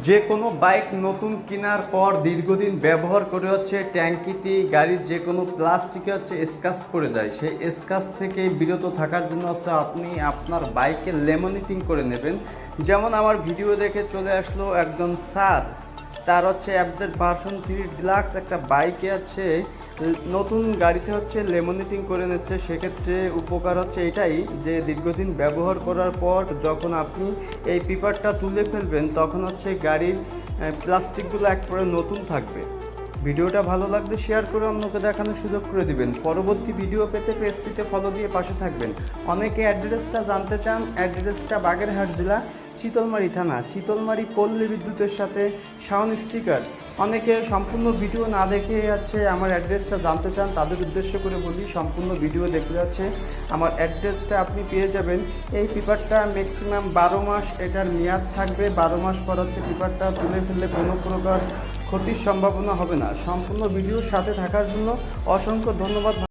যে কোনো বাইক নতুন কেনার পর দীর্ঘদিন ব্যবহার করে হচ্ছে ট্যাঙ্কিতে গাড়ির যে কোনো প্লাস্টিকে হচ্ছে স্ক্র্যাচ পড়ে যায়, সেই স্ক্র্যাচ থেকে বিরত থাকার জন্য হচ্ছে আপনি আপনার বাইকে লেমিনেটিং করে নেবেন। যেমন আমার ভিডিও দেখে চলে আসলো একজন স্যার, তার হচ্ছে অ্যাবজেট ভার্সন 3 ডিলাক্স একটা বাইকে হচ্ছে নতুন গাড়িতে হচ্ছে লেমিনেটিং করে নিচ্ছে। সেক্ষেত্রে উপকার হচ্ছে এটাই যে দীর্ঘদিন ব্যবহার করার পর যখন আপনি এই পেপারটা তুলে ফেলবেন তখন হচ্ছে গাড়ির প্লাস্টিকগুলো একবারে নতুন থাকবে। ভিডিওটা ভালো লাগলে শেয়ার করে অন্যকে দেখানোর সুযোগ করে দিবেন। পরবর্তী ভিডিও পেতে পেজটিতে ফলো দিয়ে পাশে থাকবেন। অনেকে অ্যাড্রেসটা জানতে চান, অ্যাড্রেসটা বাগেরহাট জেলা, শীতলমারি থানা, শীতলমারি পল্লী বিদ্যুতের সাথে সাউন্ড স্টিকার। অনেকে সম্পূর্ণ ভিডিও না দেখে যাচ্ছে আমার অ্যাড্রেসটা জানতে চান, তাদের উদ্দেশ্য করে বলি সম্পূর্ণ ভিডিও দেখে যাচ্ছে আমার অ্যাড্রেসটা আপনি পেয়ে যাবেন। এই পেপারটা ম্যাক্সিমাম 12 মাস এটার মেয়াদ থাকবে। 12 মাস পর হচ্ছে পেপারটা তুলে ফেললে কোনো প্রকার ক্ষতির সম্ভাবনা হবে না। সম্পূর্ণ ভিডিওর সাথে থাকার জন্য অসংখ্য ধন্যবাদ।